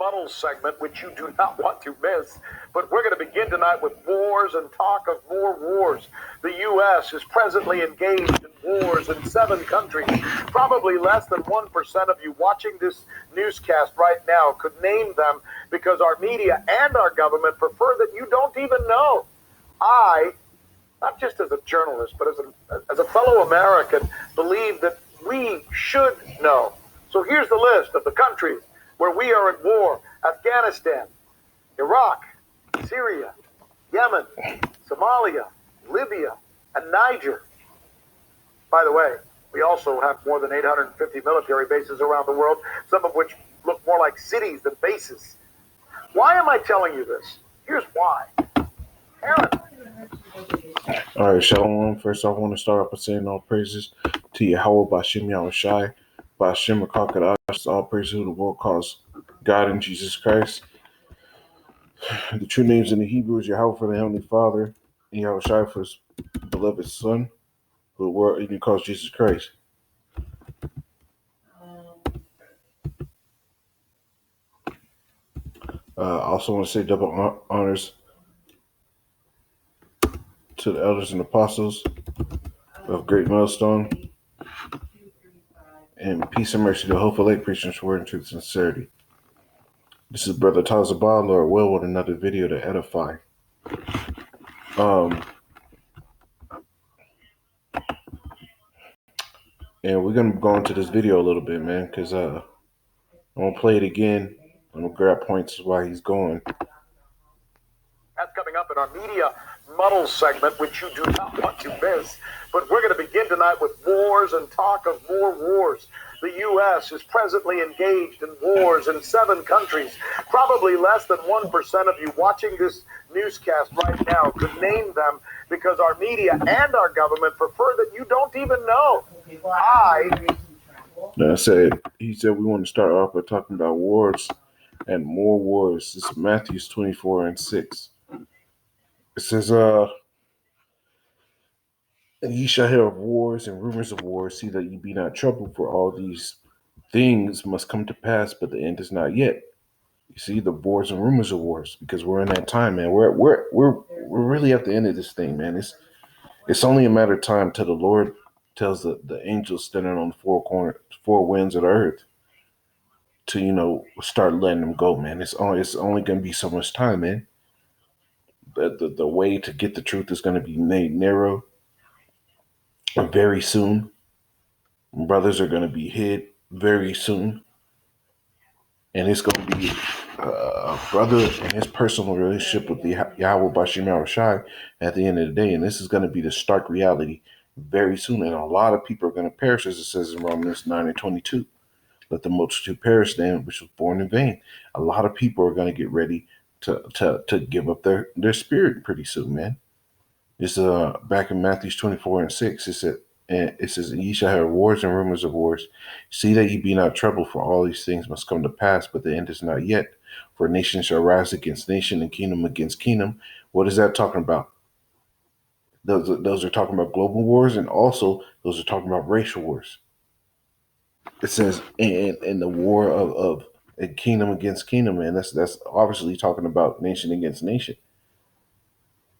rebuttal segment, which you do not want to miss. But we're going to begin tonight with wars and talk of more wars. The U.S. is presently engaged in wars in 7 countries. Probably less than 1% of you watching this newscast right now could name them because our media and our government prefer that you don't even know. I, not just as a journalist, but as a fellow American, believe that we should know. So here's the list of the countries where we are at war: Afghanistan, Iraq, Syria, Yemen, Somalia, Libya, and Niger. By the way, we also have more than 850 military bases around the world, some of which look more like cities than bases. Why am I telling you this? Here's why. Aaron. All right, Shalom. First, I want to start off by saying all praises to Yahweh Bashim Yahushai, Bashim Kakadash, all praises to the world calls God and Jesus Christ. The true names in the Hebrew is Yahweh for the Heavenly Father, and Yahushai for his beloved Son, who the world even calls Jesus Christ. I also want to say double honors to the elders and apostles of Great Millstone, and peace and mercy to the hopeful late preachers for word and truth and sincerity. This is Brother Tazabah, Lord will, with another video to edify. And we're going to go into this video a little bit, man, because I'm going to play it again. I'm going to grab points why he's going. That's coming up in our media muddle segment, which you do not want to miss. But we're going to begin tonight with wars and talk of more wars. The U.S. is presently engaged in wars in 7 countries. Probably less than 1% of you watching this newscast right now could name them because our media and our government prefer that you don't even know. He said we want to start off by talking about wars and more wars. This is Matthew 24:6. It says, ye shall hear of wars and rumors of wars. See that ye be not troubled, for all these things must come to pass, but the end is not yet. You see, the wars and rumors of wars, because we're in that time, man. We're really at the end of this thing, man. It's only a matter of time till the Lord tells the angels standing on the 4 winds of the earth to start letting them go, man. It's only going to be so much time, man. The way to get the truth is going to be made narrow very soon. Brothers are going to be hid very soon, and it's going to be a brother and his personal relationship with the Yahweh Bashim Yahushai at the end of the day, and this is going to be the stark reality very soon. And a lot of people are going to perish, as it says in Romans 9:22. Let the multitude perish, then which was born in vain. A lot of people are going to get ready to give up their spirit pretty soon, man. It's back in Matthew 24:6. It says, ye shall have wars and rumors of wars. See that ye be not troubled, for all these things must come to pass, but the end is not yet. For nation shall rise against nation, and kingdom against kingdom. What is that talking about? Those are talking about global wars, and also those are talking about racial wars. It says in the war of a kingdom against kingdom, and that's obviously talking about nation against nation.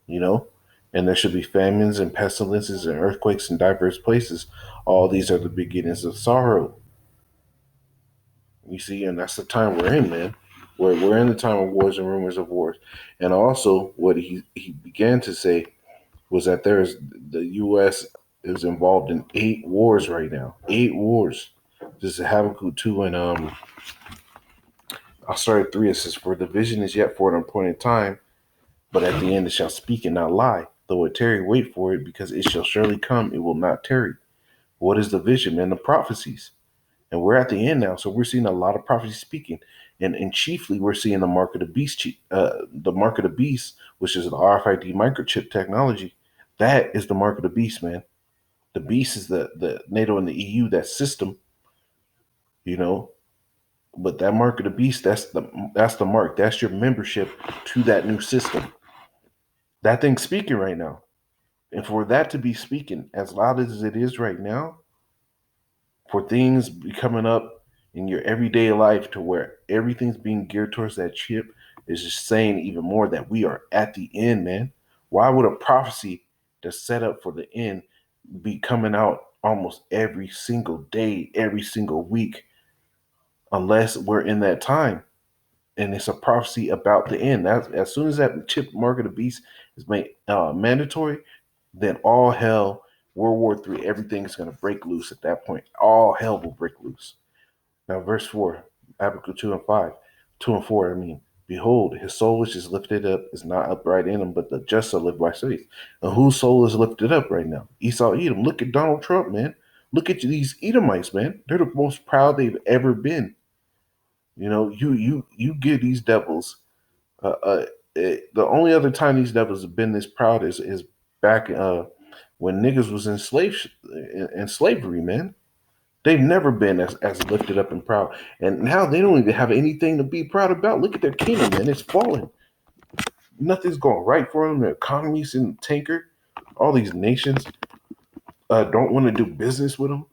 And there should be famines and pestilences and earthquakes in diverse places. All these are the beginnings of sorrow. You see, and that's the time we're in, man. We're in the time of wars and rumors of wars. And also, what he began to say was that the U.S. is involved in 8 wars right now. 8 wars. This is Habakkuk 2, and I'll start at 3. It says, for the vision is yet for an appointed time, but at the end it shall speak and not lie. Though it tarry, wait for it, because it shall surely come, it will not tarry. What is the vision, man? The prophecies. And we're at the end now, so we're seeing a lot of prophecies speaking. And chiefly, we're seeing the mark of the beast, which is the RFID microchip technology. That is the mark of the beast, man. The beast is the NATO and the EU, that system, But that mark of the beast, that's the mark. That's your membership to that new system. That thing's speaking right now. And for that to be speaking as loud as it is right now, for things coming up in your everyday life to where everything's being geared towards that chip is just saying even more that we are at the end, man. Why would a prophecy that's set up for the end be coming out almost every single day, every single week, unless we're in that time? And it's a prophecy about the end. That's, as soon as that chip mark of the beast is made mandatory, then all hell, World War III, everything is going to break loose at that point. All hell will break loose. Now, verse 4, Habakkuk 2 and 5, 2 and 4, I mean, behold, his soul which is lifted up is not upright in him, but the just shall live by faith. And whose soul is lifted up right now? Esau, Edom. Look at Donald Trump, man. Look at these Edomites, man. They're the most proud they've ever been. You know, you give these devils. The only other time these devils have been this proud is back when niggas was in slavery, man. They've never been as lifted up and proud. And now they don't even have anything to be proud about. Look at their kingdom, man. It's falling. Nothing's going right for them. Their economy's in the tanker. All these nations don't want to do business with them.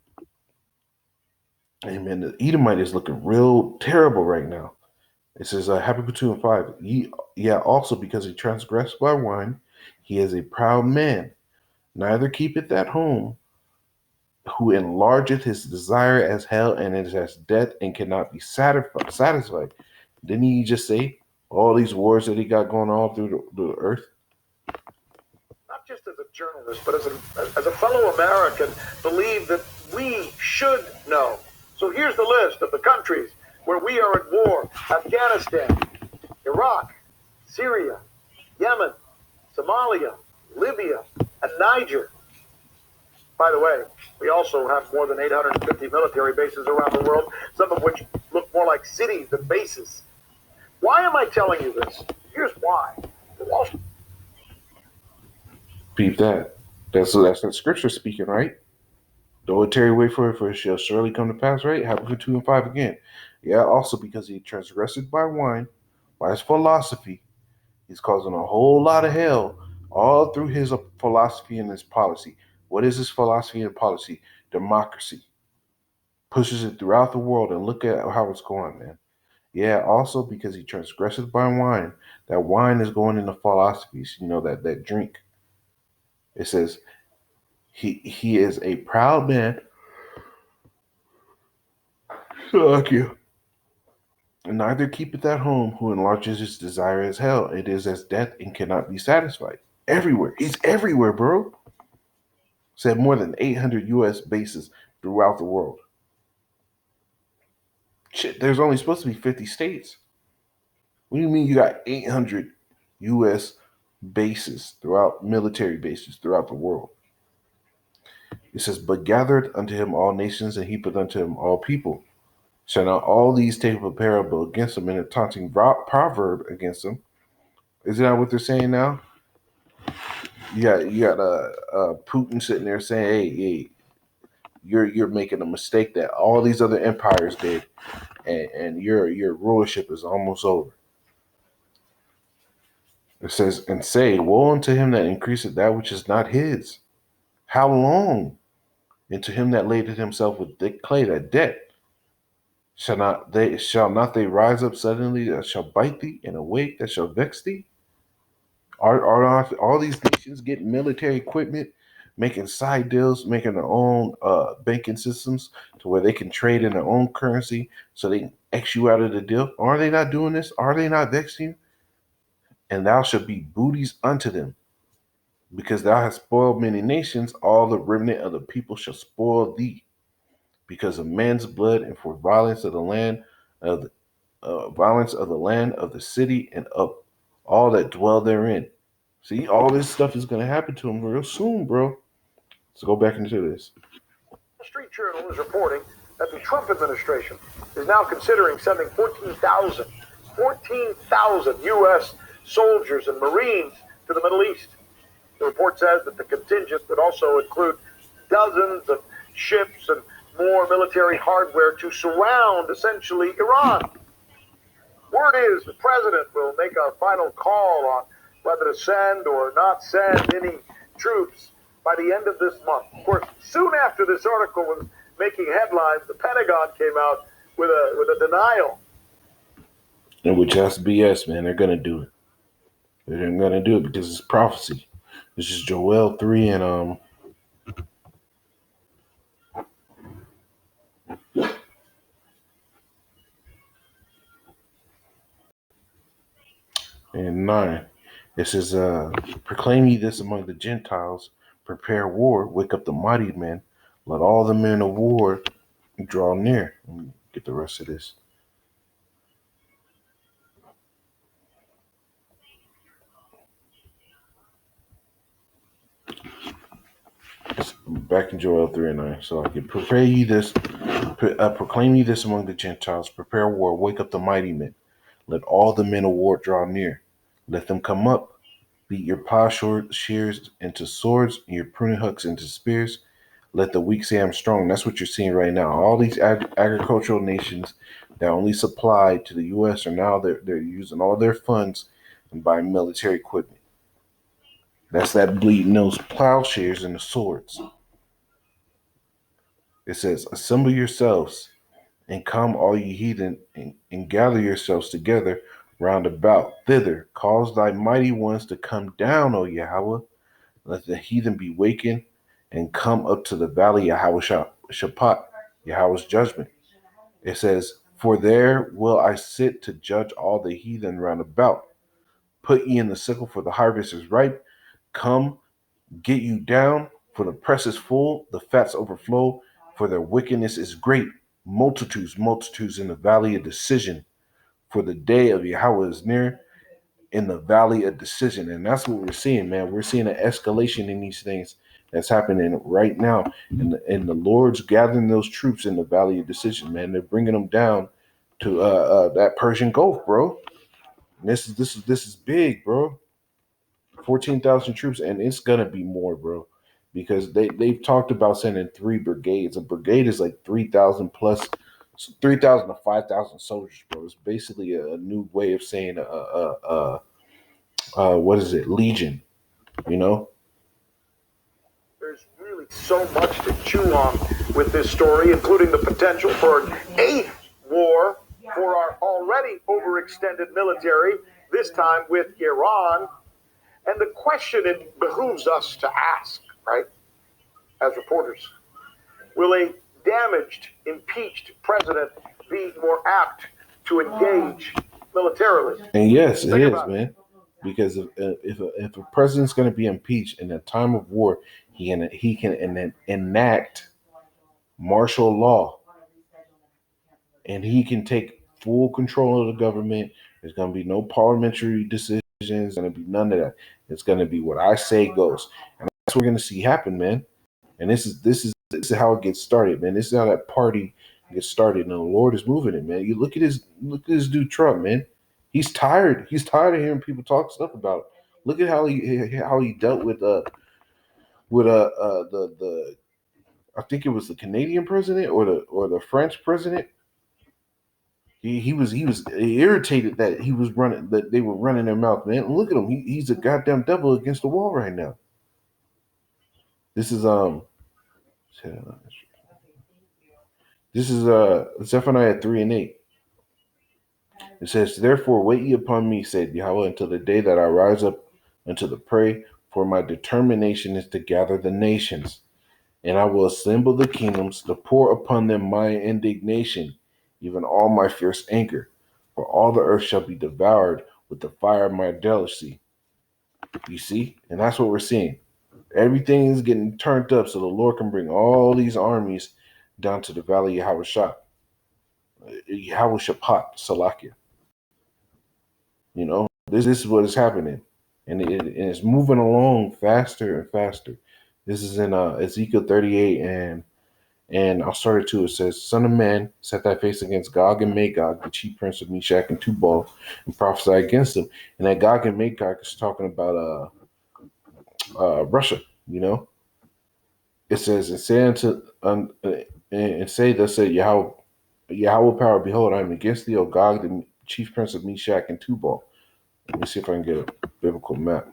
And man, the Edomite is looking real terrible right now. It says, Habakkuk 2 and 5. Also because he transgressed by wine, he is a proud man, neither keepeth at home, who enlargeth his desire as hell, and is as death, and cannot be satisfied. Didn't he just say all these wars that he got going all through the earth? Not just as a journalist, but as a fellow American, believe that we should know. So here's the list of the countries where we are at war: Afghanistan, Iraq, Syria, Yemen, Somalia, Libya, and Niger. By the way, we also have more than 850 military bases around the world, some of which look more like cities than bases. Why am I telling you this? Here's why. Peep that. That's the scripture speaking, right? Though it tarry, wait for it shall surely come to pass, right? Habakkuk 2 and 5 again. Yeah, also because he transgressed by wine, by his philosophy, he's causing a whole lot of hell all through his philosophy and his policy. What is his philosophy and policy? Democracy. Pushes it throughout the world, and look at how it's going, man. Yeah, also because he transgresses by wine. That wine is going into philosophies, that drink. It says he is a proud man. Fuck you. Neither keepeth at home, who enlarges his desire as hell. It is as death and cannot be satisfied. Everywhere. He's everywhere, bro. Said more than 800 U.S. bases throughout the world. Shit, there's only supposed to be 50 states. What do you mean you got 800 U.S. bases military bases throughout the world? It says, but gathered unto him all nations, and heapeth unto him all people. Shall not all these take up a parable against him, and a taunting proverb against him? Isn't that what they're saying now? You got Putin sitting there saying, hey, you're making a mistake that all these other empires did, and your rulership is almost over. It says, and say, woe unto him that increaseth that which is not his. How long? And to him that ladeth himself with thick clay, that debt. Shall not they rise up suddenly that shall bite thee, and awake that shall vex thee? Are not all these nations getting military equipment, making side deals, making their own banking systems to where they can trade in their own currency so they can X you out of the deal? Are they not doing this? Are they not vexing you? And thou shalt be booties unto them, because thou hast spoiled many nations. All the remnant of the people shall spoil thee, because of man's blood, and for violence of the land of the land of the city, and of all that dwell therein. See, all this stuff is going to happen to them real soon, bro. So go back into this. The Street Journal is reporting that the Trump administration is now considering sending 14,000 U.S. soldiers and Marines to the Middle East. The report says that the contingent would also include dozens of ships and more military hardware to surround, essentially, Iran. Word is the president will make a final call on whether to send or not send any troops by the end of this month. Of course, soon after this article was making headlines, the Pentagon came out with a denial. And with just BS, man, they're gonna do it. They're gonna do it because it's prophecy. This is Joel 3 and 9. It says, proclaim ye this among the Gentiles, prepare war, wake up the mighty men, let all the men of war draw near. Let me get the rest of this. It's back in Joel 3 and 9. So I can prepare ye this, proclaim ye this among the Gentiles, prepare war, wake up the mighty men, let all the men of war draw near. Let them come up, beat your plowshares into swords, and your pruning hooks into spears. Let the weak say I'm strong. That's what you're seeing right now. All these agricultural nations that only supply to the U.S. are now they're using all their funds and buying military equipment. That's that bleeding those plowshares and the swords. It says, assemble yourselves and come, all ye heathen, and gather yourselves together round about thither. Cause thy mighty ones to come down, O Yahweh. Let the heathen be wakened and come up to the valley of Yahweh Shaphat, Yahweh's judgment. It says, for there will I sit to judge all the heathen round about. Put ye in the sickle, for the harvest is ripe. Come, get you down, for the press is full, the fats overflow, for their wickedness is great. Multitudes, multitudes in the valley of decision. For the day of Yahweh is near in the valley of decision. And that's what we're seeing, man. We're seeing an escalation in these things that's happening right now. And the Lord's gathering those troops in the valley of decision, man. They're bringing them down to that Persian Gulf, bro. And this is big, bro. 14,000 troops, and it's gonna be more, bro, because they've talked about sending 3 brigades. A brigade is like 3,000 plus, 3,000 to 5,000 soldiers, bro. It's basically a new way of saying what is it, legion, you know? There's really so much to chew on with this story, including the potential for an 8th war for our already overextended military, this time with Iran. And the question it behooves us to ask, right, as reporters, will a damaged, impeached president be more apt to engage militarily? And yes, it is, man. Because if a president's going to be impeached in a time of war, he can enact martial law, and he can take full control of the government. There's going to be no parliamentary decisions. There's going to be none of that. It's going to be what I say goes, and that's what we're going to see happen, man. And this is how it gets started, man. This is how that party gets started, and the Lord is moving it, man. You look at this dude Trump, man. He's tired. He's tired of hearing people talk stuff about it. Look at how he dealt with the I think it was the Canadian president or the French president. He was irritated that they were running their mouth, man. Look at him. He's a goddamn devil against the wall right now. This is Zephaniah 3 and 8. It says, therefore wait ye upon me, said Yahweh, until the day that I rise up unto the prey, for my determination is to gather the nations, and I will assemble the kingdoms to pour upon them my indignation, even all my fierce anger. For all the earth shall be devoured with the fire of my jealousy. You see? And that's what we're seeing. Everything is getting turned up so the Lord can bring all these armies down to the valley of Yahweh Shaphat, Salakia. You know, this is what is happening. And it's moving along faster and faster. This is in Ezekiel 38 and I'll start it too. It says, son of man, set thy face against Gog and Magog, the chief prince of Meshach and Tubal, and prophesy against them. And that Gog and Magog is talking about Russia, you know. It says, and say thus said Yahweh power, behold, I am against thee, O Gog, the chief prince of Meshach and Tubal. Let me see if I can get a biblical map.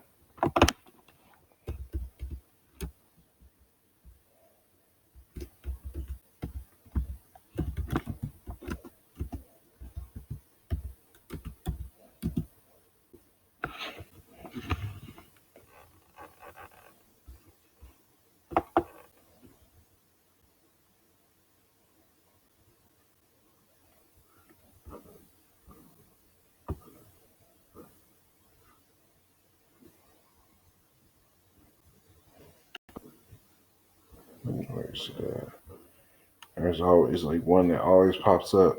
There's always like one that always pops up.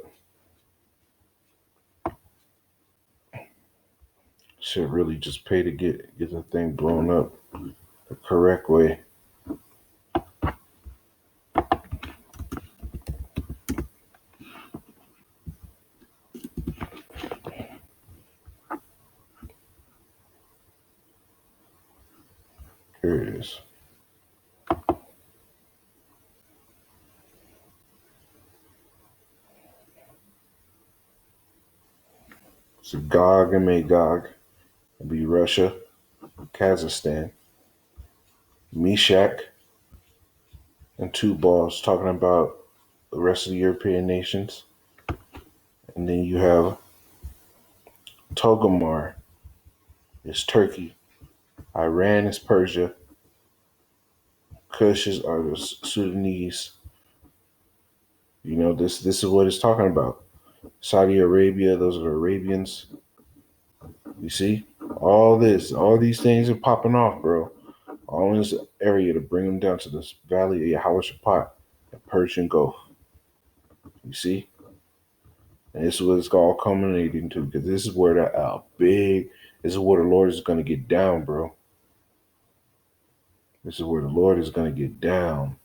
Should really just pay to get the thing blown up the correct way. Here it is. So Gog and Magog will be Russia, Kazakhstan, Meshach, and Tubal talking about the rest of the European nations. And then you have Togomar is Turkey, Iran is Persia, Kush are the Sudanese. You know, this is what it's talking about. Saudi Arabia, those are the Arabians. You see? All these things are popping off, bro. All in this area to bring them down to this valley of Yahushaphat, the Persian Gulf. You see? And this is what it's all culminating to, because this is where this is where the Lord is going to get down, bro. This is where the Lord is going to get down.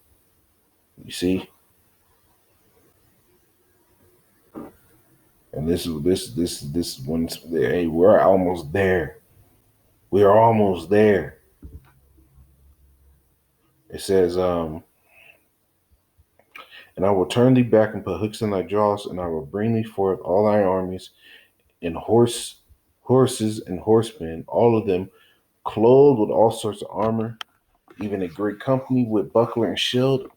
You see? And this one's there. Hey, we're almost there. We are almost there. It says, and I will turn thee back and put hooks in thy jaws, and I will bring thee forth all thy armies, and horses and horsemen, all of them clothed with all sorts of armor, even a great company with buckler and shield.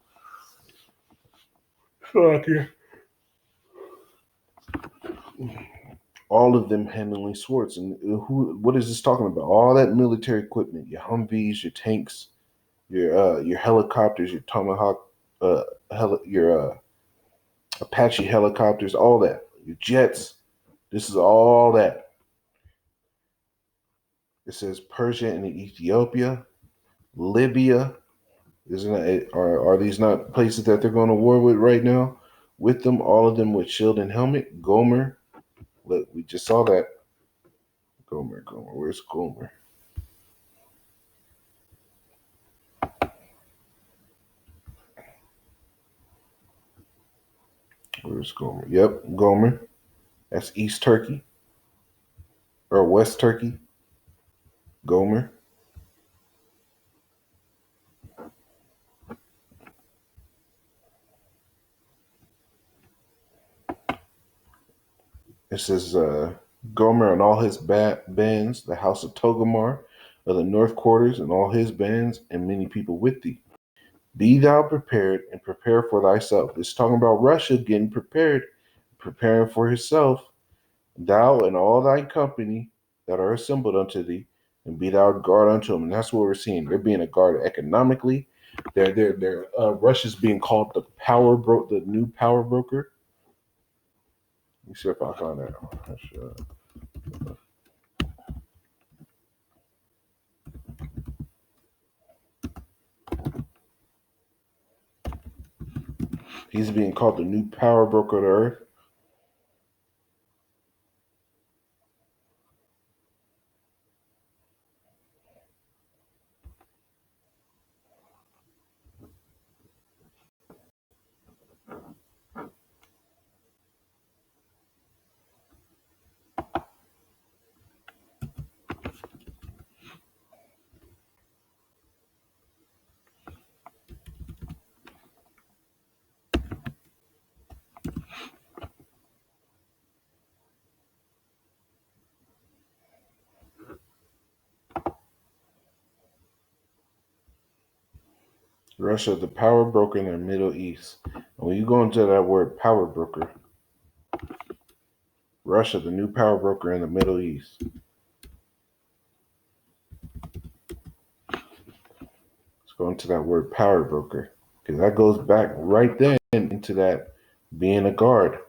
Fuck yeah. All of them handling swords. And what is this talking about? All that military equipment, your Humvees, your tanks, your helicopters, your Tomahawk, your Apache helicopters, all that, your jets. This is all that. It says Persia and Ethiopia, Libya. Isn't it? Are these not places that they're going to war with right now? With them, all of them with shield and helmet. Gomer. Look, we just saw that. Gomer. Where's Gomer? Where's Gomer? Yep, Gomer. That's East Turkey or West Turkey. Gomer. It says Gomer and all his bands, the house of Togomar of the north quarters, and all his bands, and many people with thee. Be thou prepared and prepare for thyself. It's talking about Russia getting prepared, preparing for himself. Thou and all thy company that are assembled unto thee, and be thou a guard unto them. And that's what we're seeing. They're being a guard economically. Russia's being called the new power broker. Let me see if I find that. He's being called the new power broker of the earth. Russia, the power broker in the Middle East. And when you go into that word power broker, Russia, the new power broker in the Middle East. Let's go into that word power broker, because that goes back right then into that being a guard.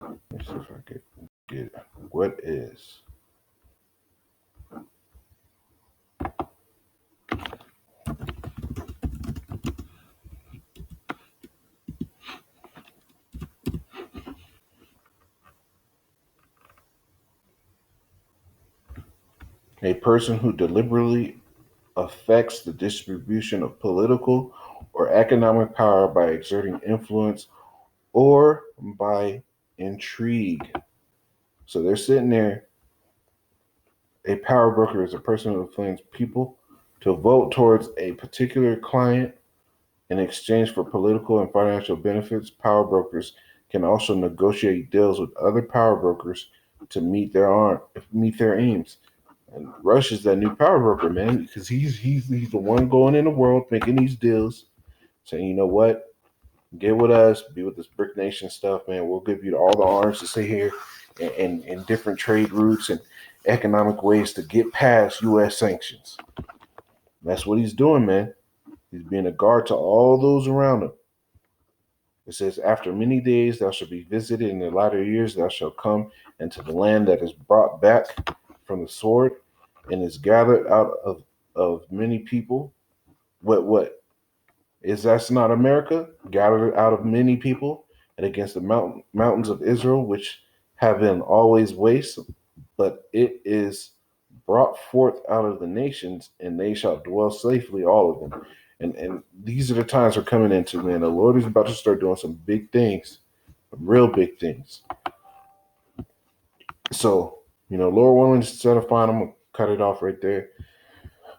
Let's see if I can get it. What is A person who deliberately affects the distribution of political or economic power by exerting influence or by intrigue. So they're sitting there. A power broker is a person who influences people to vote towards a particular client in exchange for political and financial benefits. Power brokers can also negotiate deals with other power brokers to meet their aims. And Rush is that new power broker, man, because he's the one going in the world making these deals, saying, you know what, get with us, be with this Brick Nation stuff, man. We'll give you all the arms to stay here and different trade routes and economic ways to get past U.S. sanctions. That's what he's doing, man. He's being a guard to all those around him. It says, after many days thou shalt be visited, in the latter years thou shalt come into the land that is brought back from the sword and is gathered out of many people. What is that's not America? Gathered out of many people and against the mountains of Israel, which have been always waste, but it is brought forth out of the nations, and they shall dwell safely, all of them. And these are the times we're coming into, man. The Lord is about to start doing some big things, some real big things. So, Lord willing, instead of fine, I'm gonna cut it off right there.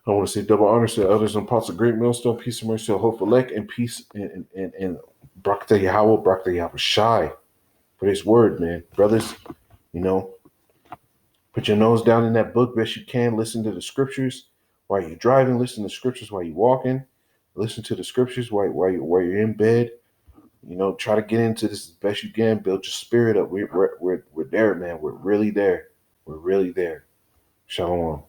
I want to say double honors to elders and pots of great millstone, peace and mercy, hope elect, and peace and Brakta Yahweh, Brakta Yahweh Shai for this word, man. Brothers, put your nose down in that book best you can. Listen to the scriptures while you're driving. Listen to the scriptures while you're walking. Listen to the scriptures while you're in bed. Try to get into this as best you can. Build your spirit up. We're there, man. We're really there. We're really there. Shalom.